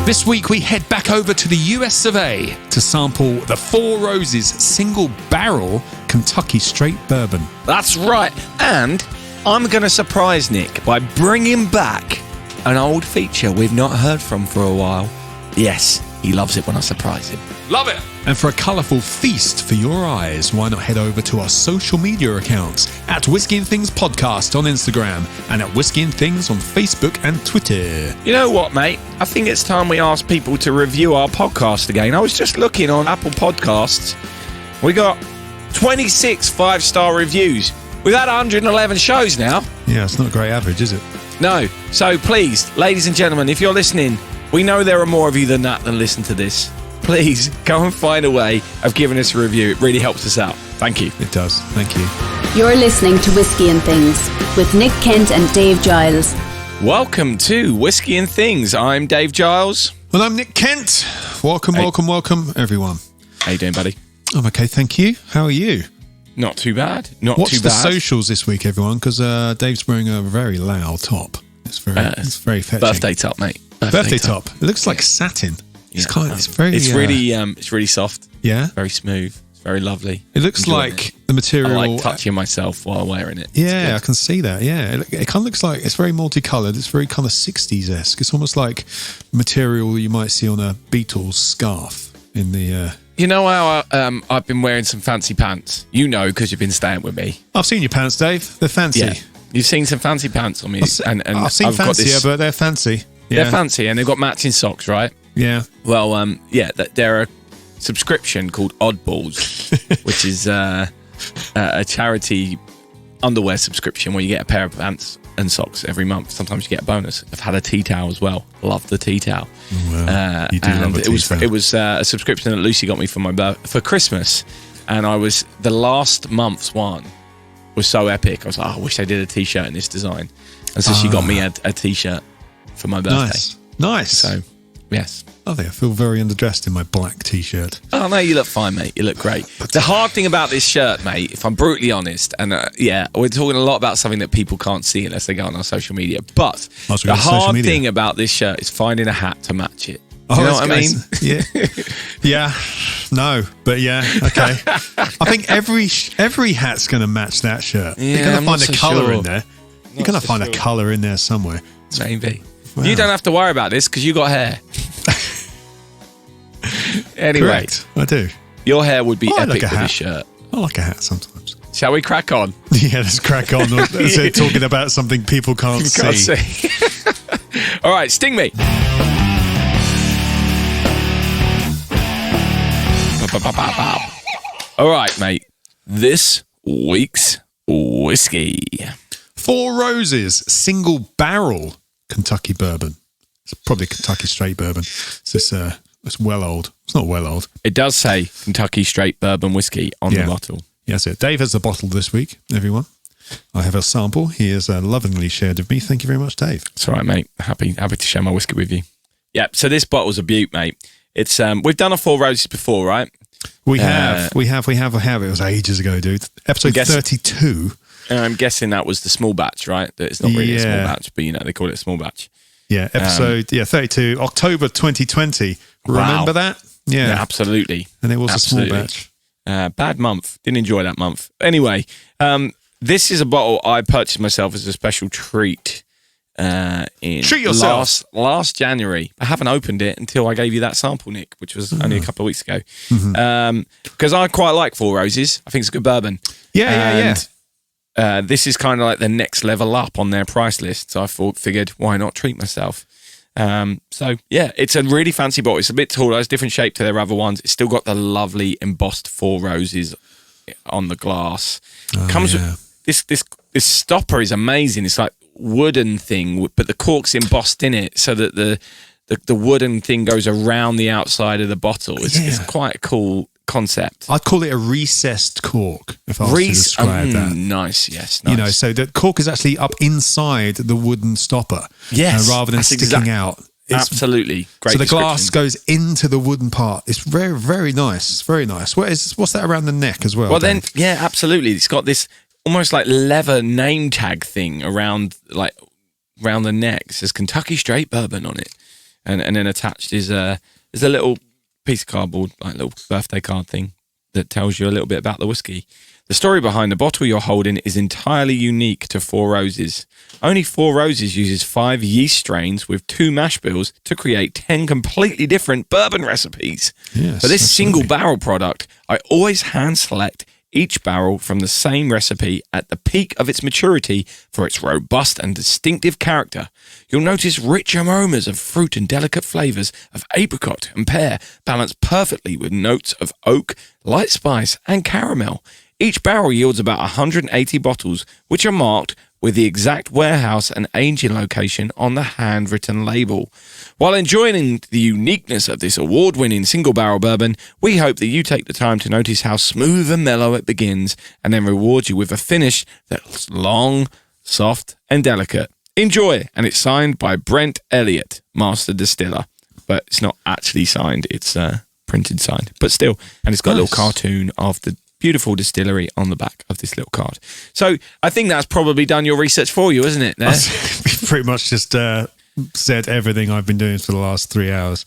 This week we head back over to the US of A to sample the Four Roses single barrel Kentucky Straight Bourbon. That's right. And I'm going to surprise Nick by bringing back an old feature we've not heard from for a while. Yes, he loves it when I surprise him. Love it! And for a colourful feast for your eyes, why not head over to our social media accounts at Whisky and Things Podcast on Instagram and at Whisky and Things on Facebook and Twitter. You know what, mate? I think it's time we ask people to review our podcast again. I was just looking on Apple Podcasts. We got 26 5-star reviews. We've had 111 shows now. Yeah, it's not a great average, is it? No. So please, ladies and gentlemen, if you're listening, we know there are more of you than that that listen to this. Please go and find a way of giving us a review. It really helps us out. Thank you. It does. Thank you. You're listening to Whisky and Things with Nick Kent and Dave Giles. Welcome to Whisky and Things. I'm Dave Giles. And I'm Nick Kent. Welcome, welcome, everyone. How you doing, buddy? I'm okay, thank you. How are you? Not too bad. Watch the socials this week, everyone, because Dave's wearing a very loud top. It's very fetching. Birthday top, mate. Birthday top. It looks like satin. It's really soft. Yeah. Very smooth. It's very lovely. It looks like the material. I like touching myself while wearing it. Yeah, I can see that. Yeah. It kind of looks like it's very multicolored. It's very kind of 60s-esque. It's almost like material you might see on a Beatles scarf in the... You know how I've been wearing some fancy pants? You know, because you've been staying with me. I've seen your pants, Dave. They're fancy. Yeah. You've seen some fancy pants on me. I've seen fancier, but they're fancy. Yeah. They're fancy, and they've got matching socks, right? Yeah. Well, they're a subscription called Oddballs, which is a charity underwear subscription where you get a pair of pants and socks every month. Sometimes you get a bonus. I've had a tea towel as well. Love the tea towel. Well, you do love a tea towel. It was a subscription that Lucy got me for Christmas, and the last month's one was so epic. I was like, I wish they did a t-shirt in this design, and so she got me a t-shirt for my birthday. Nice. So, yes. I feel very underdressed in my black t-shirt. Oh, no, you look fine, mate. You look great. The hard thing about this shirt, mate, if I'm brutally honest, and we're talking a lot about something that people can't see unless they go on our social media, but the hard thing about this shirt is finding a hat to match it. Do you know what I mean? Yeah. Yeah. No, but yeah. Okay. I think every hat's going to match that shirt. Yeah, You're going to find a colour in there. You're going to find a colour in there somewhere. Maybe. Wow. You don't have to worry about this because you got hair. Anyway. Correct. I do. Your hair would be epic like with this shirt. I like a hat sometimes. Shall we crack on? Yeah, let's crack on. Talking about something people can't see. All right, sting me. All right, mate. This week's whiskey. Four Roses single barrel Kentucky bourbon. It's probably Kentucky Straight Bourbon. It's well old. It's not well old. It does say Kentucky Straight Bourbon Whiskey on the bottle. Yes, yeah, Dave has the bottle this week, everyone. I have a sample. He has lovingly shared with me. Thank you very much, Dave. It's all right, mate. Happy to share my whiskey with you. Yeah, so this bottle's a beaut, mate. It's we've done a Four Roses before, right? We have. It was ages ago, dude. Episode 32. I'm guessing that was the small batch, right? It's not really a small batch, but they call it a small batch. Yeah, episode 32, October 2020. Remember that? Yeah, absolutely. And it was a small batch. Bad month. Didn't enjoy that month. Anyway, this is a bottle I purchased myself as a special treat. Treat yourself. Last January. I haven't opened it until I gave you that sample, Nick, which was only a couple of weeks ago. Because I quite like Four Roses. I think it's a good bourbon. Yeah. This is kind of like the next level up on their price list. So I figured, why not treat myself? It's a really fancy bottle. It's a bit taller. It's a different shape to their other ones. It's still got the lovely embossed Four Roses on the glass. Comes with this stopper is amazing. It's like wooden thing, but the cork's embossed in it so that the wooden thing goes around the outside of the bottle. It's quite a cool concept. I'd call it a recessed cork if I was to describe that. Nice, yes. Nice. So the cork is actually up inside the wooden stopper. Yes. Rather than sticking out. Absolutely. Great. So the glass goes into the wooden part. It's very, very nice. It's very nice. What's that around the neck as well? Well, Dave? Then, absolutely. It's got this almost like leather name tag thing around the neck. It says Kentucky Straight Bourbon on it. and then attached is a little piece of cardboard, like a little birthday card thing that tells you a little bit about the whiskey. The story behind the bottle you're holding is entirely unique to Four Roses. Only Four Roses uses 5 yeast strains with 2 mash bills to create 10 completely different bourbon recipes. Yes, For this absolutely. single barrel product, I always hand select each barrel from the same recipe at the peak of its maturity for its robust and distinctive character. You'll notice rich aromas of fruit and delicate flavours of apricot and pear balanced perfectly with notes of oak, light spice and caramel. Each barrel yields about 180 bottles, which are marked with the exact warehouse and aging location on the handwritten label. While enjoying the uniqueness of this award-winning single-barrel bourbon, we hope that you take the time to notice how smooth and mellow it begins and then reward you with a finish that's long, soft and delicate. Enjoy, and it's signed by Brent Elliott, Master Distiller. But it's not actually signed, it's printed signed. But still, and it's got a little cartoon of the beautiful distillery on the back of this little card. So I think that's probably done your research for you, isn't it? There? We've pretty much just said everything I've been doing for the last 3 hours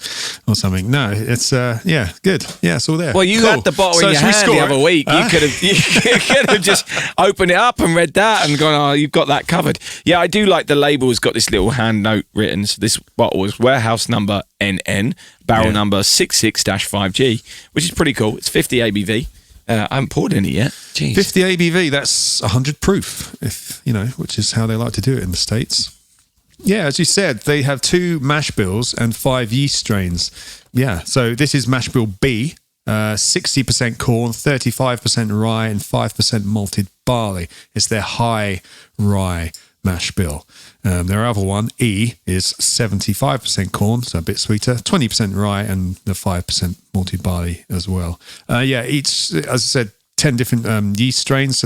or something. No, it's good. Yeah, it's all there. Well, you Cool. had the bottle So in your should we hand score the other it? week. You could have just opened it up and read that and gone, oh, you've got that covered. Yeah, I do like the label's got this little hand note written. So this bottle is warehouse number NN, barrel number 66-5G, which is pretty cool. It's 50 ABV. I haven't poured any yet. Jeez. 50 ABV, that's 100 proof, which is how they like to do it in the States. Yeah, as you said, they have 2 mash bills and 5 yeast strains. Yeah, so this is mash bill B, 60% corn, 35% rye, and 5% malted barley. It's their high rye mash bill. Their other one, E, is 75% corn, so a bit sweeter, 20% rye, and the 5% malted barley as well. Each, as I said, 10 different yeast strains.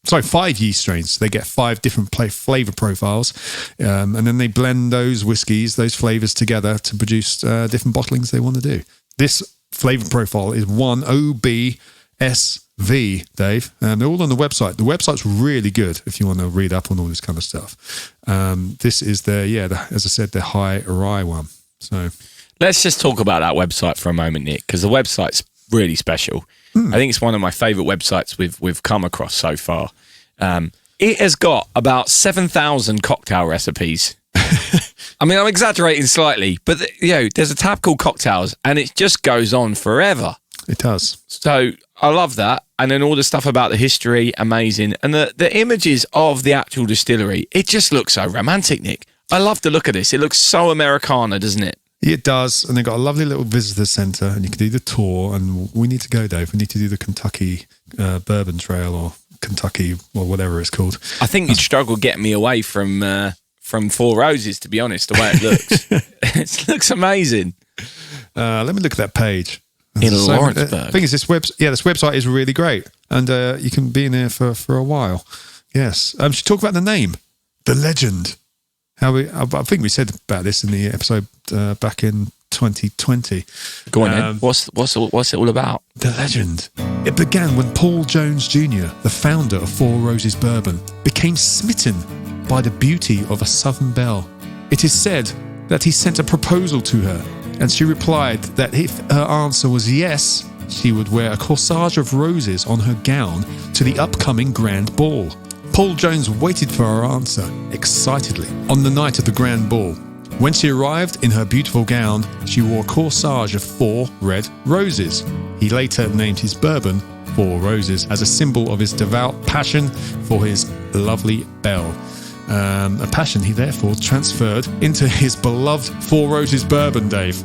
5 yeast strains. So they get 5 different flavour profiles. And then they blend those whiskies, those flavours together to produce different bottlings they want to do. This flavour profile is 1OBSV, Dave. And they're all on the website. The website's really good if you want to read up on all this kind of stuff. This is as I said, the high rye one. So Let's just talk about that website for a moment, Nick, because the website's really special. I think it's one of my favourite websites we've come across so far. It has got about 7,000 cocktail recipes. I mean, I'm exaggerating slightly, but there's a tab called cocktails, and it just goes on forever. it does. So I love that. And then all the stuff about the history, amazing. And the images of the actual distillery, it just looks so romantic, Nick. I love the look of this. It looks so Americana, doesn't it? It does, and they've got a lovely little visitor centre, and you can do the tour, and we need to go, Dave. We need to do the Kentucky Bourbon Trail, or Kentucky, or whatever it's called. I think you'd struggle getting me away from Four Roses, to be honest, the way it looks. It looks amazing. Let me look at that page. In Lawrenceburg. The thing is, this website is really great, and you can be in there for a while. Yes. Should talk about the name, the legend. I think we said about this in the episode back in 2020. Go on, then. What's it all about? The legend. It began when Paul Jones Jr., the founder of Four Roses Bourbon, became smitten by the beauty of a Southern belle. It is said that he sent a proposal to her, and she replied that if her answer was yes, she would wear a corsage of roses on her gown to the upcoming grand ball. Paul Jones waited for her answer excitedly on the night of the grand ball. When she arrived in her beautiful gown, she wore a corsage of 4 red roses. He later named his bourbon 4 Roses as a symbol of his devout passion for his lovely belle. A passion he therefore transferred into his beloved Four Roses bourbon, Dave.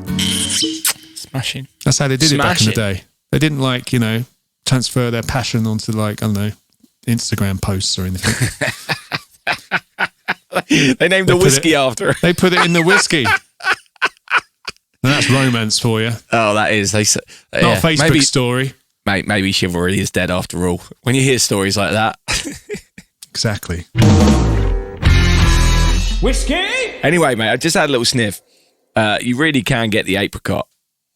Smashing. That's how they did it back in the day. They didn't transfer their passion onto Instagram posts or anything. They named the whiskey after her. They put it in the whiskey. And that's romance for you. Oh, that is. Not a Facebook story. Mate, maybe chivalry is dead after all. When you hear stories like that. Exactly. Whiskey? Anyway, mate, I just had a little sniff. You really can get the apricot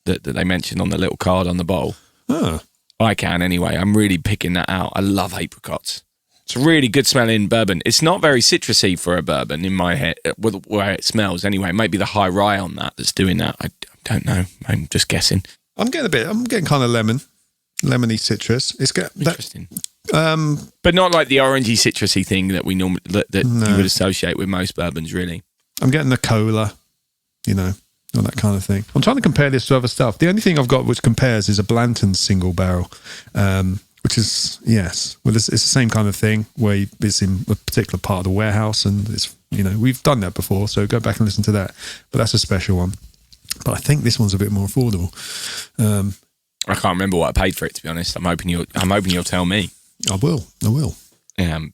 that they mentioned on the little card on the bottle. Oh. I can anyway. I'm really picking that out. I love apricots. It's a really good smelling bourbon. It's not very citrusy for a bourbon in my head, with where it smells anyway. Maybe the high rye on that's doing that. I don't know. I'm just guessing. I'm getting kind of lemony citrus. It's got interesting. But not like the orangey citrusy thing that we normally you would associate with most bourbons, really. I'm getting the cola, all that kind of thing. I'm trying to compare this to other stuff. The only thing I've got which compares is a Blanton's single barrel, which is, it's the same kind of thing where it's in a particular part of the warehouse, and it's, we've done that before, so go back and listen to that. But that's a special one. But I think this one's a bit more affordable. I can't remember what I paid for it, to be honest. I'm hoping you'll tell me. I will.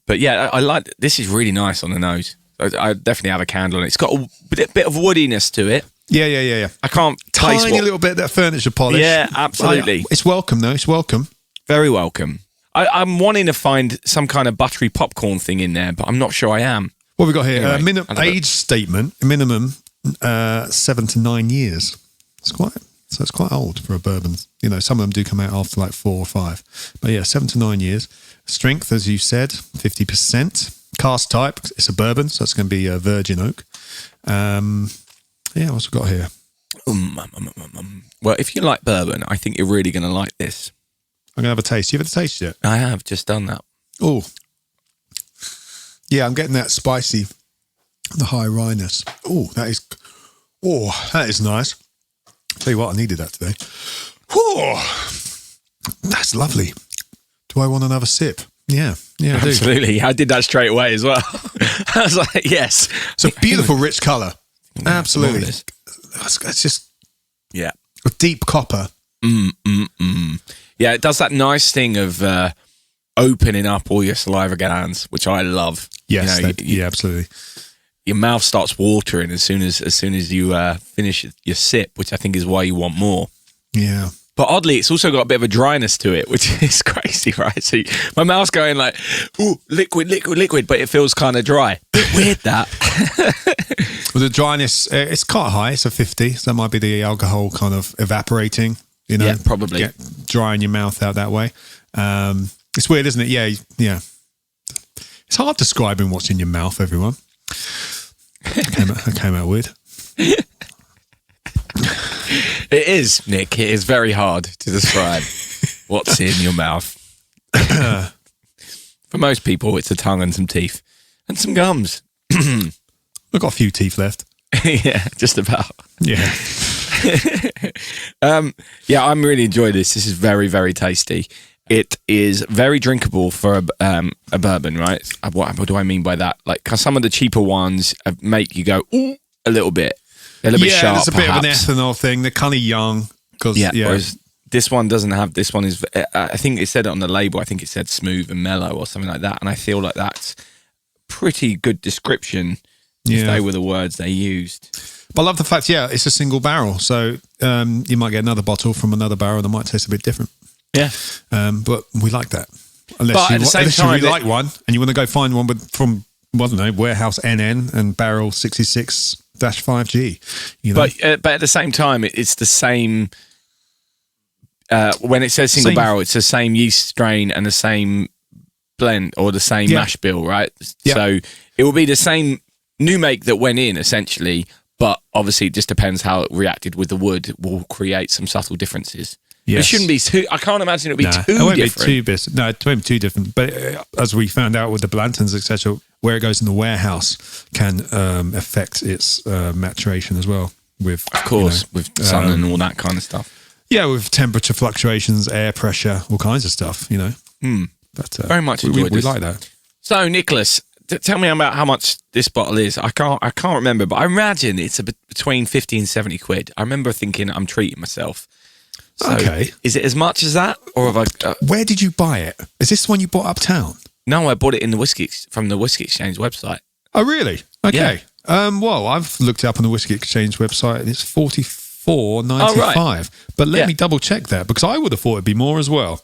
But yeah, I like. This is really nice on the nose. I definitely have a candle on it. It's got a bit of woodiness to it. Yeah. I can't place tiny little bit of that furniture polish. Yeah, absolutely. It's welcome though. It's welcome. Very welcome. I'm wanting to find some kind of buttery popcorn thing in there, but I'm not sure I am. What have we got here? Anyway, age statement, minimum 7 to 9 years. It's quite old for a bourbon. Some of them do come out after like 4 or 5. But yeah, 7 to 9 years. Strength, as you said, 50%. Cask type, it's a bourbon, so it's going to be a virgin oak. What's we got here? Well, if you like bourbon, I think you're really going to like this. I'm going to have a taste. You ever tasted it? I have just done that. Oh. Yeah, I'm getting that spicy, the high ryeness. That is nice. Tell you what, I needed that today. Oh, that's lovely. Do I want another sip? Yeah, I do. Absolutely. I did that straight away as well. I was like, yes. It's a beautiful, rich colour. Absolutely. It's just a deep copper. Yeah, it does that nice thing of opening up all your saliva glands, which I love. Yes, absolutely. Your mouth starts watering as soon as you finish your sip, which I think is why you want more. Yeah. But oddly, it's also got a bit of a dryness to it, which is crazy, right? So my mouth's going like, ooh, liquid, but it feels kind of dry. Bit weird, that. Well, the dryness, it's quite high. It's a 50, so that might be the alcohol kind of evaporating, Yeah, probably. Drying your mouth out that way. It's weird, isn't it? Yeah. It's hard describing what's in your mouth, everyone. I came out weird. It is, Nick. It is very hard to describe what's in your mouth. For most people, it's a tongue and some teeth and some gums. I've got a few teeth left. Yeah, just about. Yeah. I'm really enjoying this. This is very, very tasty. It is very drinkable for a bourbon, right? What do I mean by that? Like, 'cause some of the cheaper ones make you go, ooh, a little bit. A little bit sharp, there's a bit perhaps. of an ethanol thing. They're kind of young. Whereas this one doesn't have, this one is, I think it said it on the label, I think it said smooth and mellow or something like that. And I feel like that's pretty good description if they were the words they used. But I love the fact, it's a single barrel. So you might get another bottle from another barrel that might taste a bit different. Yeah. But we like that. Unless you really like one and you want to go find one from, I don't know, Warehouse NN and Barrel 66-5G. But at the same time, it's the same. When it says single barrel, it's the same yeast strain and the same blend or the same mash bill, right? Yeah. So it will be the same new make that went in essentially, but obviously it just depends how it reacted with the wood will create some subtle differences. Yes. It shouldn't be too. I can't imagine it'll be too different. It won't be too different. But as we found out with the Blantons, etc., where it goes in the warehouse can affect its maturation as well. With with sun and all that kind of stuff. Yeah, with temperature fluctuations, air pressure, all kinds of stuff. But very much enjoyed we this. like that. So, Nicholas, tell me about how much this bottle is. I can't remember, but I imagine it's between 50 and 70 quid. I remember thinking I'm treating myself. So, okay. Is it as much as that, or have I? Where did you buy it? Is this the one you bought uptown? No, I bought it in from the Whisky Exchange website. Oh, really? Okay. Yeah. Well, I've looked it up on the Whisky Exchange website, and it's $44.95. Oh, right. But let me double check that because I would have thought it'd be more as well.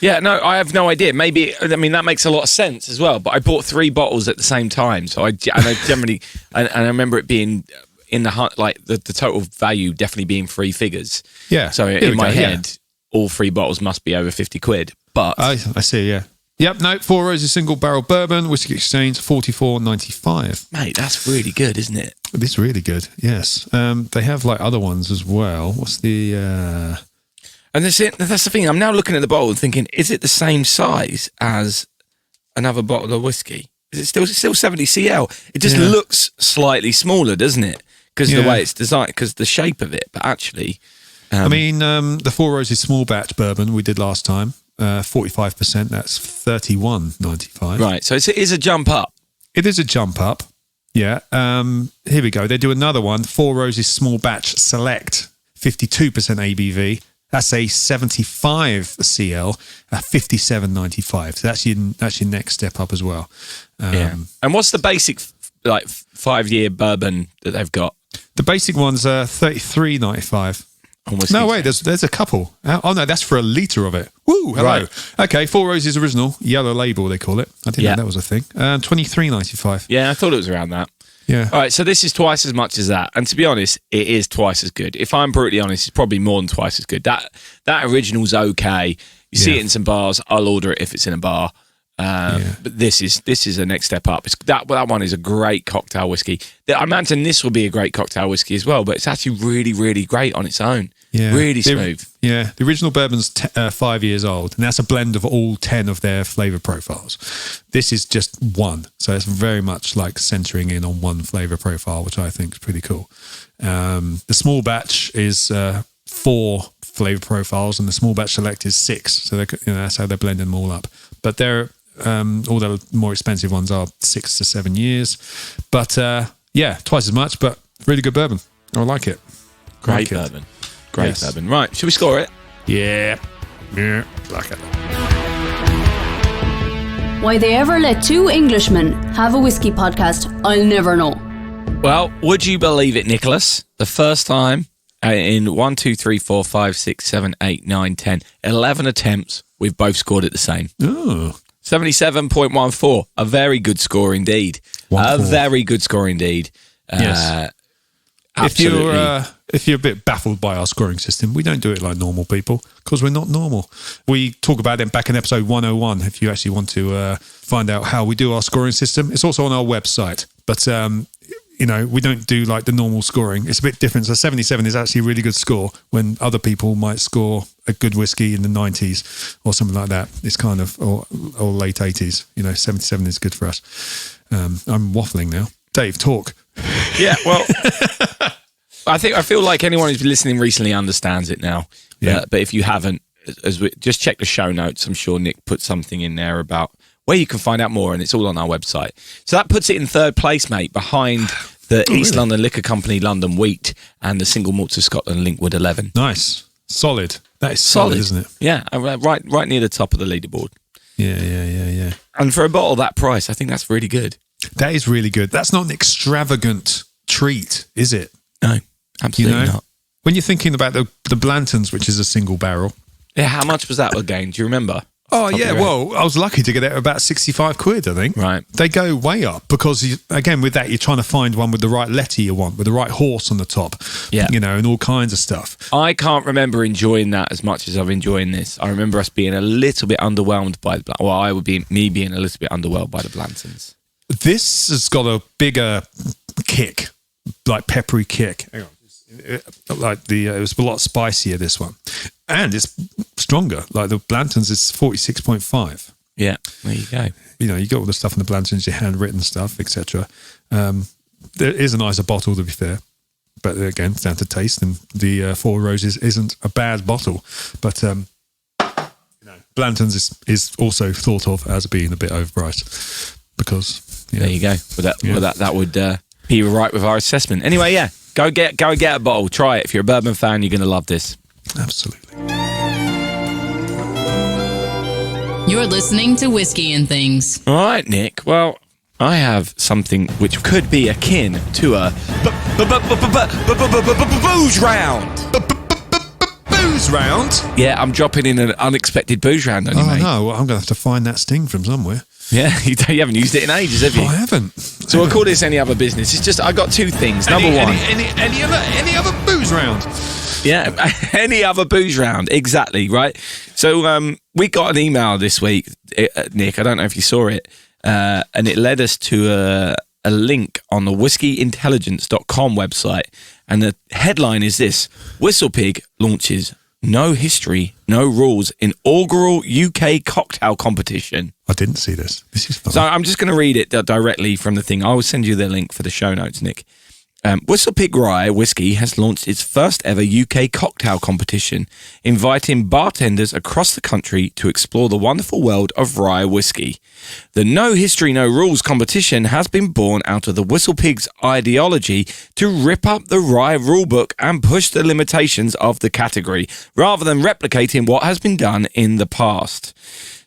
Yeah, no, I have no idea. Maybe, I mean, that makes a lot of sense as well. But I bought 3 bottles at the same time, so I generally, and I remember it being in the total value definitely being 3 figures. Yeah. So in my head, all 3 bottles must be over 50 quid. But I see. Yeah. Yep, no, Four Roses single barrel bourbon, Whiskey Exchange, $44.95. Mate, that's really good, isn't it? It is really good, yes. They have like other ones as well. What's the... And that's the thing. I'm now looking at the bottle and thinking, is it the same size as another bottle of whiskey? Is it still 70 CL? It just looks slightly smaller, doesn't it? Because the way it's designed, because the shape of it. But actually... the Four Roses small batch bourbon we did last time, 45%, that's $31.95. Right, so it is a jump up. It is a jump up, yeah. Here we go. They do another one, Four Roses small batch select, 52% ABV. That's a 75 CL at $57.95. So that's your next step up as well. And what's the basic 5-year bourbon that they've got? The basic one's $33.95. No, wait, there's a couple. Oh, no, that's for a litre of it. Woo, hello. Right. Okay, Four Roses Original, yellow label, they call it. I didn't know that was a thing. $23.95. Yeah, I thought it was around that. Yeah. All right, so this is twice as much as that. And to be honest, it is twice as good. If I'm brutally honest, it's probably more than twice as good. That original's okay. You see it in some bars. I'll order it if it's in a bar. But this is a next step up. That one is a great cocktail whiskey. I imagine this will be a great cocktail whiskey as well, but it's actually really, really great on its own. Yeah. Really smooth. The original bourbon's 5 years old, and that's a blend of all 10 of their flavour profiles. This is just one, so it's very much like centering in on one flavour profile, which I think is pretty cool. The small batch is 4 flavour profiles, and the small batch select is 6, so that's how they're blending them all up. But they're all the more expensive ones are 6 to 7 years. But twice as much, but really good bourbon. I like it. Great bourbon. Great bourbon. Right, should we score it? Yeah. Like it. Why they ever let two Englishmen have a whiskey podcast, I'll never know. Well, would you believe it, Nicholas? The first time in 1, 2, 3, 4, 5, 6, 7, 8, 9, 10, 11 attempts, we've both scored it the same. Oh. 77.14. A very good score indeed. 1-4. A very good score indeed. Yes. Absolutely. If you're a bit baffled by our scoring system, we don't do it like normal people because we're not normal. We talk about it back in episode 101 if you actually want to find out how we do our scoring system. It's also on our website. But, we don't do like the normal scoring. It's a bit different. So 77 is actually a really good score when other people might score a good whiskey in the 90s or something like that. It's kind of, or late 80s. 77 is good for us. I'm waffling now. Dave, talk. Yeah, well, I feel like anyone who's been listening recently understands it now. Yeah. But if you haven't, just check the show notes. I'm sure Nick put something in there about where you can find out more, and it's all on our website. So that puts it in third place, mate, behind the East London Liquor Company London Wheat and the Single Malts of Scotland Linkwood 11. Nice. Solid. That is solid, isn't it? Yeah, right near the top of the leaderboard. Yeah. And for a bottle that price, I think that's really good. That is really good. That's not an extravagant treat, is it? No, absolutely not. When you're thinking about the Blantons, which is a single barrel. Yeah, how much was that again? Do you remember? Oh, yeah. Well, I was lucky to get it at about 65 quid, I think. Right. They go way up because, again, with that, you're trying to find one with the right letter you want, with the right horse on the top, and all kinds of stuff. I can't remember enjoying that as much as I've enjoying this. I remember us being a little bit underwhelmed by me being a little bit underwhelmed by the Blantons. This has got a bigger kick, like peppery kick. Hang on. It was a lot spicier, this one. And it's stronger. Like the Blantons is 46.5. Yeah, there you go. You got all the stuff in the Blantons, your handwritten stuff, etc. There is a nicer bottle, to be fair. But again, it's down to taste. And the Four Roses isn't a bad bottle. But, Blantons is also thought of as being a bit overpriced. Because, there you go. That would be right with our assessment. Anyway, yeah. Go get a bottle. Try it. If you're a bourbon fan, you're going to love this. Absolutely. You're listening to Whiskey and Things. All right, Nick. Well, I have something which could be akin to a booze round. Booze round? Yeah, I'm dropping in an unexpected booze round on you, mate. No, well, I'm going to have to find that sting from somewhere. Yeah, you haven't used it in ages, have you? I haven't. So we'll call this Any Other Business. It's just, I got two things. Number one. Any other booze round? Yeah, any other booze round. Exactly, right? So we got an email this week, Nick. I don't know if you saw it. And it led us to a link on the whiskyintelligence.com website. And the headline is this: Whistlepig launches No History, No Rules inaugural UK cocktail competition. I didn't see this. This is fun. So I'm just going to read it directly from the thing. I will send you the link for the show notes, Nick. Whistlepig Rye Whiskey has launched its first ever UK cocktail competition, inviting bartenders across the country to explore the wonderful world of rye whiskey. The No History, No Rules competition has been born out of the Whistlepig's ideology to rip up the rye rulebook and push the limitations of the category, rather than replicating what has been done in the past.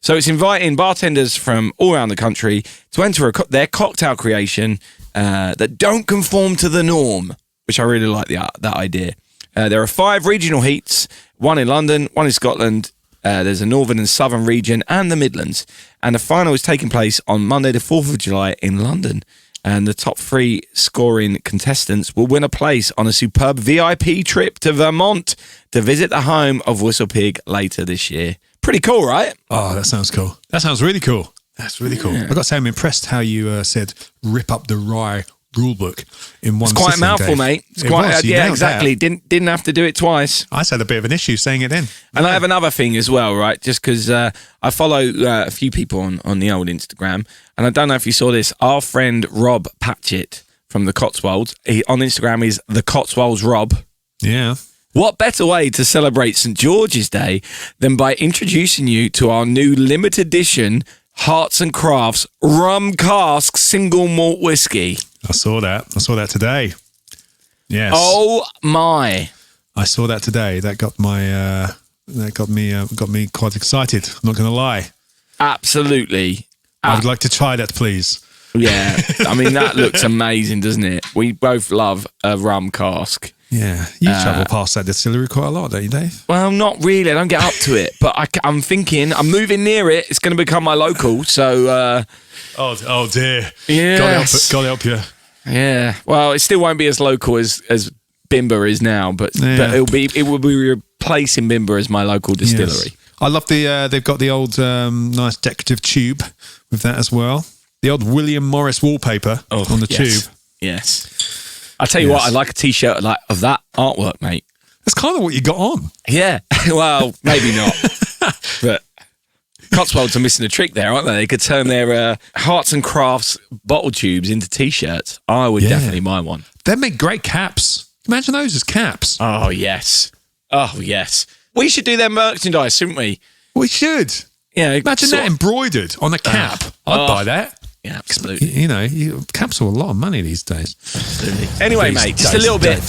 So it's inviting bartenders from all around the country to enter their cocktail creation that don't conform to the norm, which I really like that idea. There are 5 regional heats, one in London, one in Scotland. There's a northern and southern region and the Midlands. And the final is taking place on Monday the 4th of July in London. And the top 3 scoring contestants will win a place on a superb VIP trip to Vermont to visit the home of Whistlepig later this year. Pretty cool, right? Oh, that sounds cool. That sounds really cool. That's really cool. I've got to say, I'm impressed how you said rip up the rye rulebook in one. It's quite a sitting, many, Dave. mate. It's It quite, was. You yeah, nailed exactly. that. Didn't have to do it twice. I just had a bit of an issue saying it then. And I have another thing as well, right? Just because I follow a few people on the old Instagram, and I don't know if you saw this. Our friend Rob Patchett from the Cotswolds, on Instagram is the Cotswolds Rob. Yeah. What better way to celebrate St. George's Day than by introducing you to our new limited edition Hearts and Crafts Rum Cask Single Malt Whiskey. I saw that. I saw that today. Yes. Oh my! I saw that today. That got me quite excited. I'm not going to lie. Absolutely. I would like to try that, please. Yeah. I mean, that looks amazing, doesn't it? We both love a rum cask. Yeah, you travel past that distillery quite a lot, don't you, Dave? Well, not really. I don't get up to it, but I'm thinking I'm moving near it. It's going to become my local. So, oh dear. Yes. God help you. Yeah. Well, it still won't be as local as Bimber is now, but it will be replacing Bimber as my local distillery. Yes. I love they've got the old nice decorative tube with that as well. The old William Morris wallpaper on the tube. Yes. I tell you what, I'd like a T-shirt of that artwork, mate. That's kind of what you got on. Yeah. Well, maybe not. But Cotswolds are missing a trick there, aren't they? They could turn their Hearts and Crafts bottle tubes into T-shirts. I would definitely buy one. They make great caps. Imagine those as caps. Oh, yes. Oh, yes. We should do their merchandise, shouldn't we? We should. Yeah. Imagine that embroidered on a cap. I'd buy that. Yeah, absolutely. You know, caps are a lot of money these days. Absolutely. Anyway, mate, just a little bit of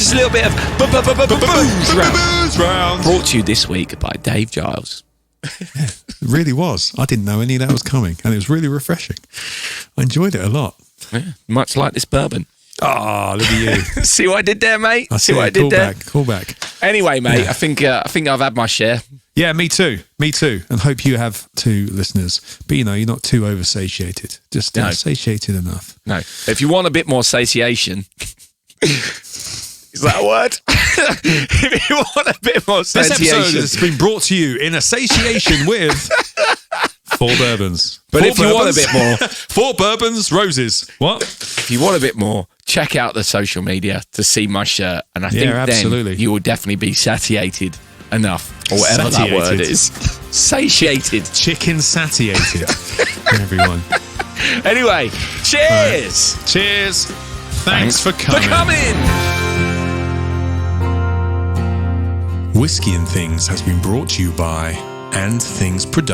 Boozeround. Brought to you this week by Dave Giles. Yeah, it really was. I didn't know any of that was coming, and it was really refreshing. I enjoyed it a lot. Yeah, much like this bourbon. Oh, look at you. See what I did there, mate? See what I did there? Call back. Anyway, mate, I think I've had my share. Yeah, me too. And hope you have too, listeners. But, you know, you're not too oversatiated. Just satiated enough. No. If you want a bit more satiation... Is that a word? If you want a bit more satiation... This episode has been brought to you in association with 4 bourbons. But if you want a bit more... 4 bourbons, roses. What? If you want a bit more, check out the social media to see my shirt. And I think then you will definitely be satiated enough, or whatever that word is. Satiated. Chicken satiated. Everyone. Anyway, cheers. Right. Cheers. Thanks for coming. Whiskey and Things has been brought to you by And Things Production.